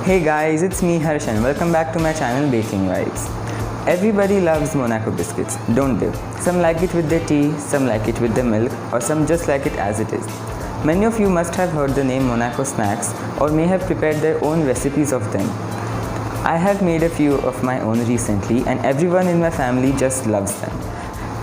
Hey guys, it's me Harsh and welcome back to my channel Baking Vibes. Everybody loves Monaco biscuits, don't they? Some like it with their tea, some like it with the milk, or some just like it as it is. Many of you must have heard the name Monaco Snacks or may have prepared their own recipes of them. I have made a few of my own recently and everyone in my family just loves them.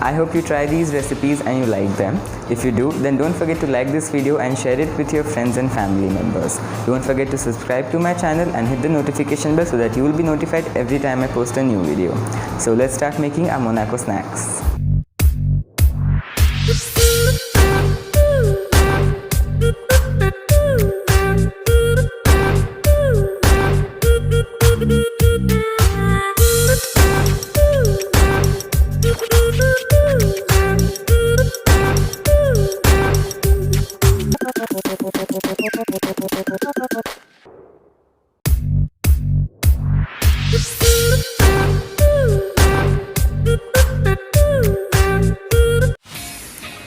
I hope you try these recipes and you like them. If you do, then don't forget to like this video and share it with your friends and family members. Don't forget to subscribe to my channel and hit the notification bell so that you will be notified every time I post a new video. So let's start making our Monaco snacks.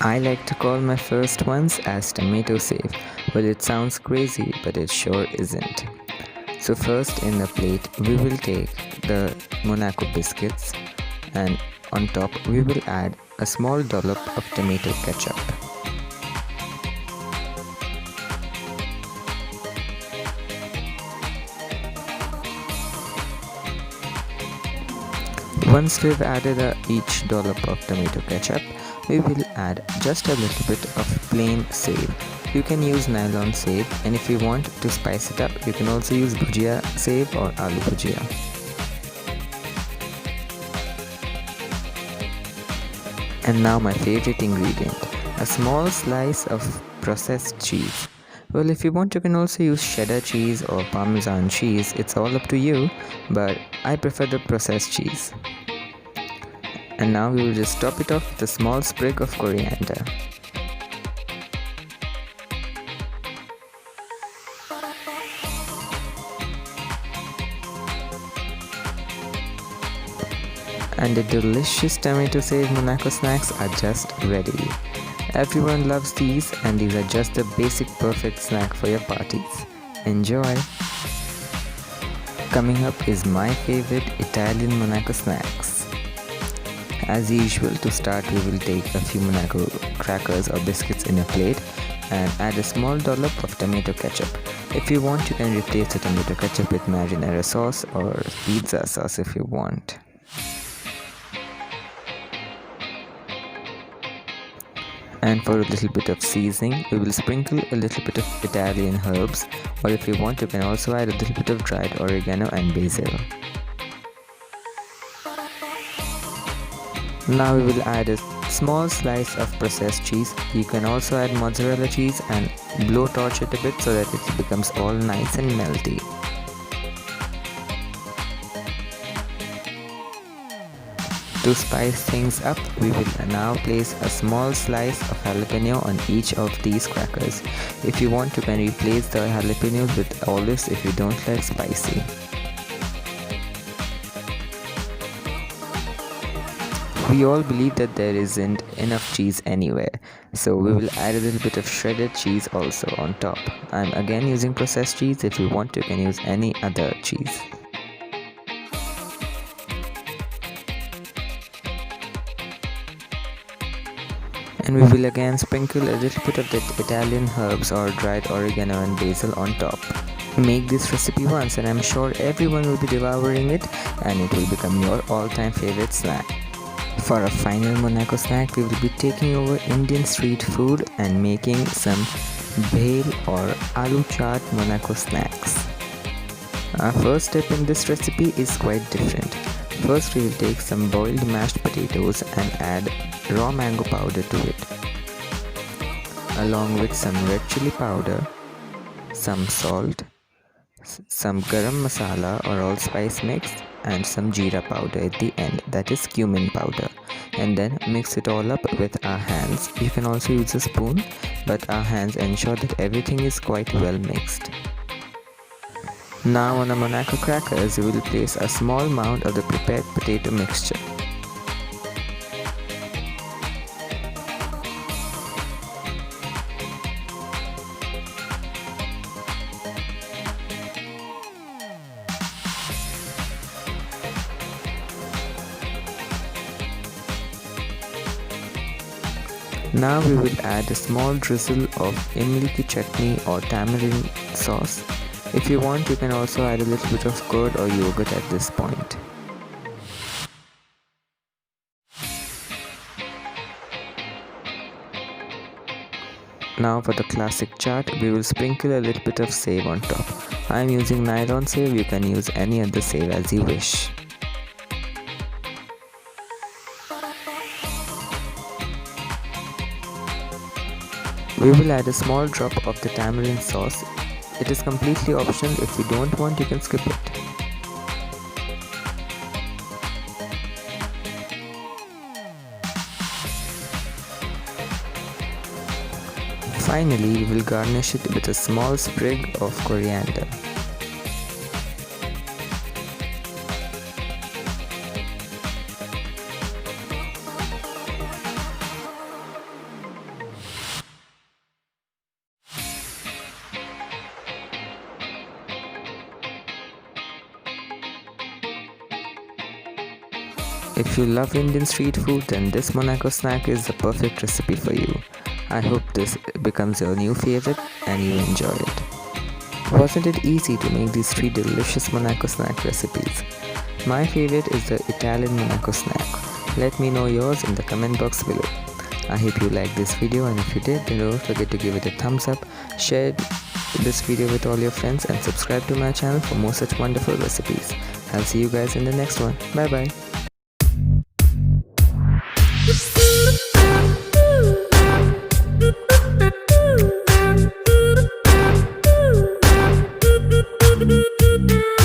I like to call my first ones as tomato safe. Well, it sounds crazy, but it sure isn't. So first in the plate, we will take the Monaco biscuits and on top we will add a small dollop of tomato ketchup. Once we've added each dollop of tomato ketchup, we will add just a little bit of plain save. You can use nylon save, and if you want to spice it up, you can also use bhujia save or aloo bhujia. And now my favorite ingredient, a small slice of processed cheese. Well, if you want, you can also use cheddar cheese or parmesan cheese. It's all up to you, but I prefer the processed cheese. And now we will just top it off with a small sprig of coriander. And the delicious tomato save Monaco snacks are just ready. Everyone loves these, and these are just the basic perfect snack for your parties. Enjoy! Coming up is my favorite Italian Monaco snacks. As usual, to start we will take a few Monaco crackers or biscuits in a plate and add a small dollop of tomato ketchup. If you want, you can replace the tomato ketchup with marinara sauce or pizza sauce if you want. And for a little bit of seasoning, we will sprinkle a little bit of Italian herbs, or if you want, you can also add a little bit of dried oregano and basil. Now we will add a small slice of processed cheese. You can also add mozzarella cheese and blowtorch it a bit so that it becomes all nice and melty. To spice things up, we will now place a small slice of jalapeno on each of these crackers. If you want, you can replace the jalapenos with olives if you don't like spicy. We all believe that there isn't enough cheese anywhere, so we will add a little bit of shredded cheese also on top. I'm again using processed cheese. If you want, you can use any other cheese. And we will again sprinkle a little bit of the Italian herbs or dried oregano and basil on top. Make this recipe once and I'm sure everyone will be devouring it, and it will become your all-time favorite snack. For a final Monaco snack, we will be taking over Indian street food and making some Bhel or aloo chaat Monaco snacks. Our first step in this recipe is quite different. First, we will take some boiled mashed potatoes and add raw mango powder to it, along with some red chili powder, some salt, some garam masala or allspice mix, and some jeera powder at the end, that is cumin powder, and then mix it all up with our hands. You can also use a spoon, but our hands ensure that everything is quite well mixed. Now on the Monaco crackers, we will place a small mound of the prepared potato mixture. Now we will add a small drizzle of imli ki chutney or tamarind sauce. If you want, you can also add a little bit of curd or yogurt at this point. Now for the classic chaat, we will sprinkle a little bit of save on top. I am using nylon save, you can use any other save as you wish. We will add a small drop of the tamarind sauce. It is completely optional. If you don't want, you can skip it. Finally, we will garnish it with a small sprig of coriander. If you love Indian street food, then this Monaco snack is the perfect recipe for you. I hope this becomes your new favorite and you enjoy it. Wasn't it easy to make these 3 delicious Monaco snack recipes? My favorite is the Italian Monaco snack. Let me know yours in the comment box below. I hope you liked this video, and if you did, then don't forget to give it a thumbs up, share this video with all your friends, and subscribe to my channel for more such wonderful recipes. I'll see you guys in the next one. Bye bye. Do